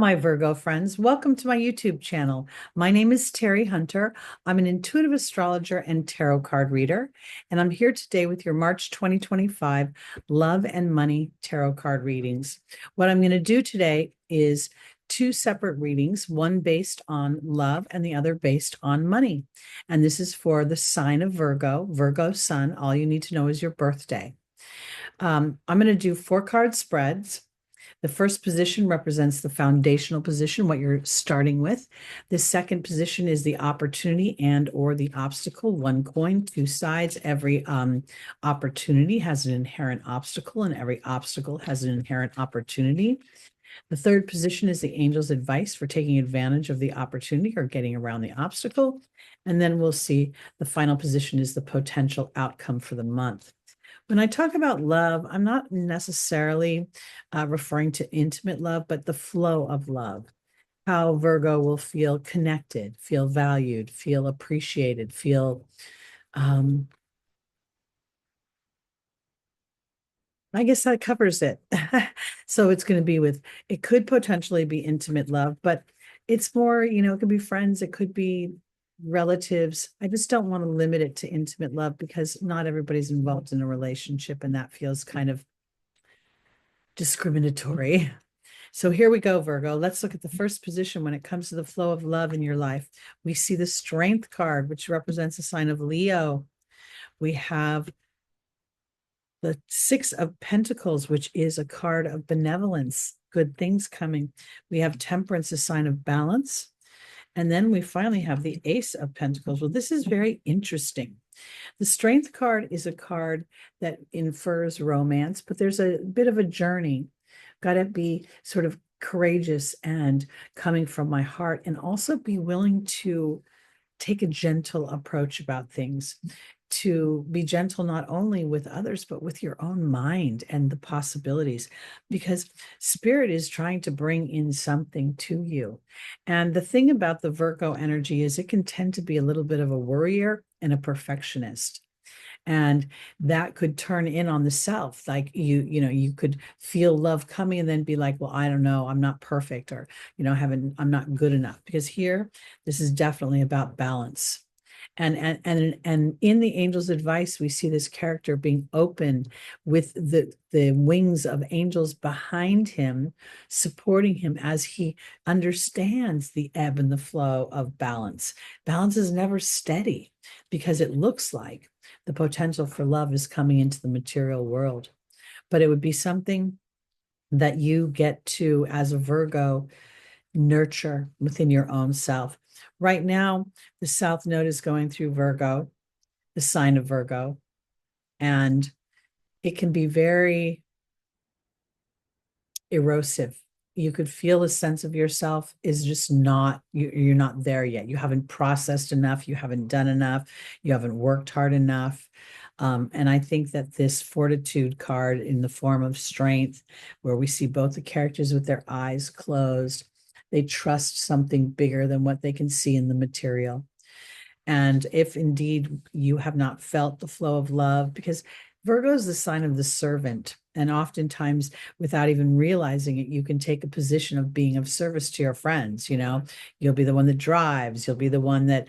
my Virgo friends. Welcome to my YouTube channel. My name is Teri Hunter. I'm an intuitive astrologer and tarot card reader, and I'm here today with your March 2025 Love and Money Tarot card readings. What I'm going to do today is two separate readings, one based on love and the other based on money. And this is for the sign of Virgo, Virgo sun. All you need to know is your birthday. I'm going to do 4-card spreads. The first position represents the foundational position, what you're starting with. The second position is the opportunity and or the obstacle. One coin, two sides. Every opportunity has an inherent obstacle, and every obstacle has an inherent opportunity. The third position is the angel's advice for taking advantage of the opportunity or getting around the obstacle. And then we'll see the final position is the potential outcome for the month. When I talk about love, I'm not necessarily referring to intimate love, but the flow of love, how Virgo will feel connected, feel valued, feel appreciated, feel, I guess that covers it. So it's going to be it could potentially be intimate love, but it's more, it could be friends, it could be relatives. I just don't want to limit it to intimate love because not everybody's involved in a relationship, and that feels kind of discriminatory. So here we go, Virgo. Let's look at the first position when it comes to the flow of love in your life. We see the Strength card, which represents a sign of Leo. We have the 6 of Pentacles, which is a card of benevolence, good things coming. We have Temperance, a sign of balance. And then we finally have the Ace of Pentacles. Well, this is very interesting. The Strength card is a card that infers romance, but there's a bit of a journey. Got to be sort of courageous and coming from my heart, and also be willing to take a gentle approach about things, to be gentle not only with others, but with your own mind and the possibilities, because spirit is trying to bring in something to you. And the thing about the Virgo energy is it can tend to be a little bit of a worrier and a perfectionist. And that could turn in on the self. Like you could feel love coming and then be like, well, I don't know, I'm not perfect, or, I'm not good enough. Because here, this is definitely about balance. And in the angel's advice, we see this character being open with the wings of angels behind him, supporting him as he understands the ebb and the flow of balance. Balance is never steady because it looks like the potential for love is coming into the material world. But it would be something that you get to, as a Virgo, nurture within your own self. Right now, the South Node is going through Virgo, the sign of Virgo, and it can be very erosive. You could feel a sense of yourself is just not, you're not there yet. You haven't processed enough. You haven't done enough. You haven't worked hard enough. And I think that this Fortitude card in the form of Strength, where we see both the characters with their eyes closed, they trust something bigger than what they can see in the material. And if indeed you have not felt the flow of love, because Virgo is the sign of the servant. And oftentimes, without even realizing it, you can take a position of being of service to your friends. You'll be the one that drives. You'll be the one that,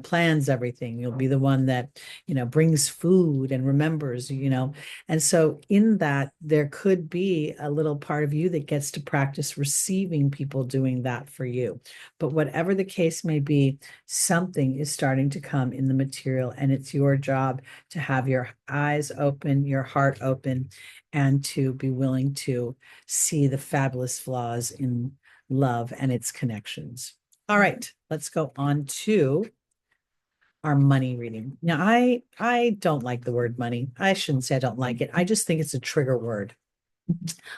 plans everything. You'll be the one that, brings food and remembers, And so in that, there could be a little part of you that gets to practice receiving people doing that for you. But whatever the case may be, something is starting to come in the material, and it's your job to have your eyes open, your heart open, and to be willing to see the fabulous flaws in love and its connections. All right, let's go on to our money reading. Now, I don't like the word money. I shouldn't say I don't like it. I just think it's a trigger word.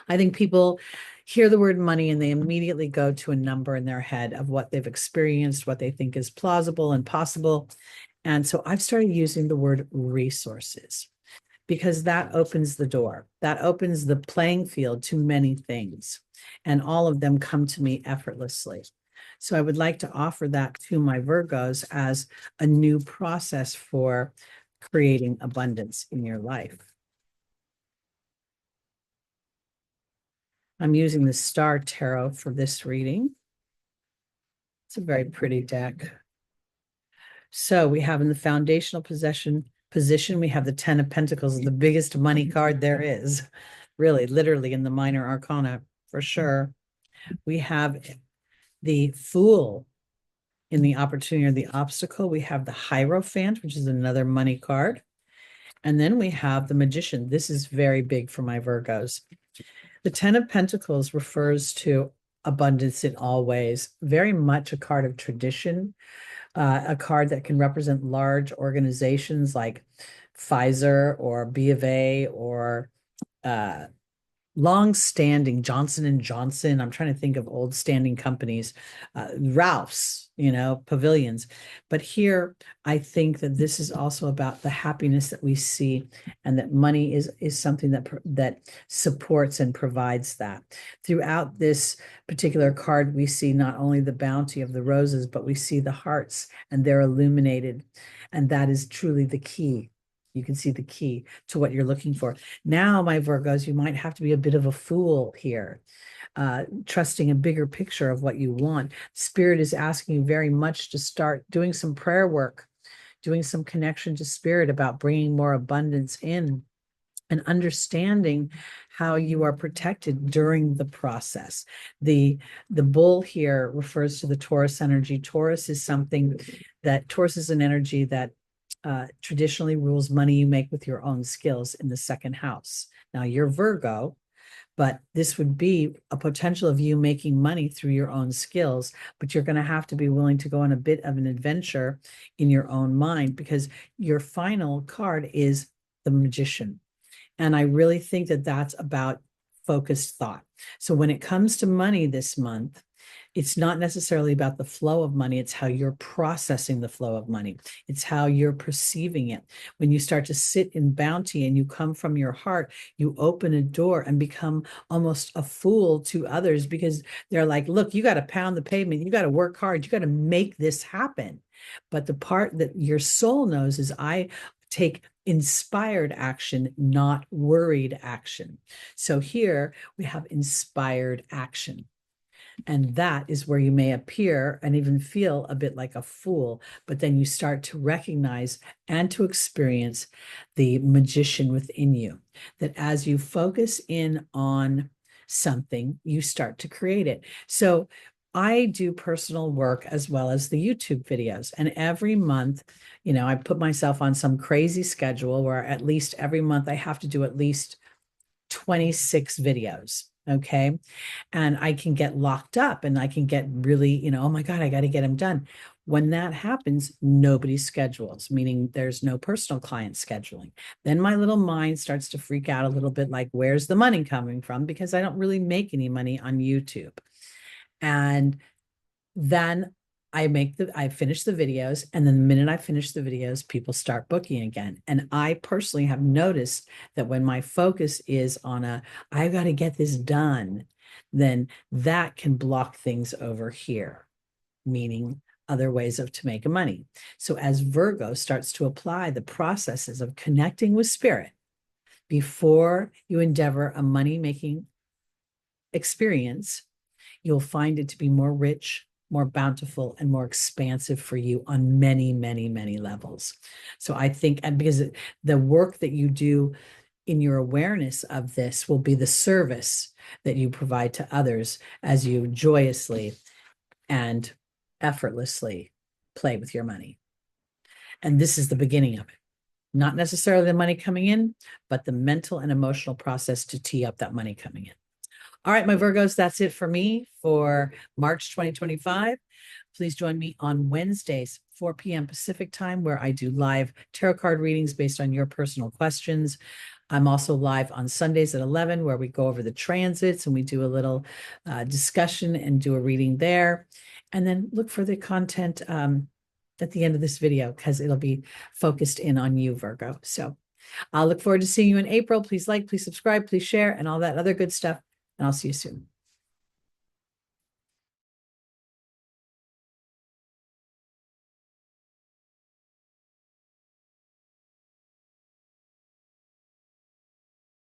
I think people hear the word money and they immediately go to a number in their head of what they've experienced, what they think is plausible and possible. And so I've started using the word resources, because that opens the door. That opens the playing field to many things, and all of them come to me effortlessly. So I would like to offer that to my Virgos as a new process for creating abundance in your life. I'm using the Star Tarot for this reading. It's a very pretty deck. So we have in the foundational position, we have the 10 of Pentacles, the biggest money card there is, really, literally in the minor arcana, for sure. We have the Fool in the opportunity or the obstacle. We have the Hierophant, which is another money card. And then we have the Magician. This is very big for my Virgos. The 10 of Pentacles refers to abundance in all ways, very much a card of tradition, a card that can represent large organizations like Pfizer or B of A or long-standing Johnson and Johnson. I'm trying to think of old standing companies, Ralph's, pavilions. But here, I think that this is also about the happiness that we see, and that money is something that supports and provides that. Throughout this particular card, we see not only the bounty of the roses, but we see the hearts, and they're illuminated, and that is truly the key. You can see the key to what you're looking for. Now, my Virgos, you might have to be a bit of a fool here, trusting a bigger picture of what you want. Spirit is asking you very much to start doing some prayer work, doing some connection to Spirit about bringing more abundance in, and understanding how you are protected during the process. The bull here refers to the Taurus energy. Taurus is an energy that traditionally rules money you make with your own skills in the second house. Now you're Virgo, but this would be a potential of you making money through your own skills, but you're going to have to be willing to go on a bit of an adventure in your own mind, because your final card is the Magician. And I really think that that's about focused thought. So when it comes to money this month, it's not necessarily about the flow of money. It's how you're processing the flow of money. It's how you're perceiving it. When you start to sit in bounty and you come from your heart, you open a door and become almost a fool to others, because they're like, look, you got to pound the pavement. You got to work hard. You got to make this happen. But the part that your soul knows is, I take inspired action, not worried action. So here we have inspired action. And that is where you may appear and even feel a bit like a fool, but then you start to recognize and to experience the magician within you, that as you focus in on something, you start to create it. So I do personal work as well as the YouTube videos. And every month, I put myself on some crazy schedule where at least every month I have to do at least 26 videos. Okay. And I can get locked up and I can get really, oh my God, I got to get them done. When that happens, nobody schedules, meaning there's no personal client scheduling. Then my little mind starts to freak out a little bit, like, where's the money coming from? Because I don't really make any money on YouTube. And then I finish the videos, and then the minute I finish the videos, people start booking again. And I personally have noticed that when my focus is on I've got to get this done, then that can block things over here, meaning other ways to make money. So as Virgo starts to apply the processes of connecting with Spirit before you endeavor a money-making experience, you'll find it to be more rich, more bountiful, and more expansive for you on many, many, many levels. So I think, and because the work that you do in your awareness of this will be the service that you provide to others as you joyously and effortlessly play with your money. And this is the beginning of it. Not necessarily the money coming in, but the mental and emotional process to tee up that money coming in. All right, my Virgos, that's it for me for March 2025. Please join me on Wednesdays, 4 p.m. Pacific time, where I do live tarot card readings based on your personal questions. I'm also live on Sundays at 11, where we go over the transits and we do a little discussion and do a reading there. And then look for the content at the end of this video, because it'll be focused in on you, Virgo. So I'll look forward to seeing you in April. Please like, please subscribe, please share, and all that other good stuff. And I'll see you soon.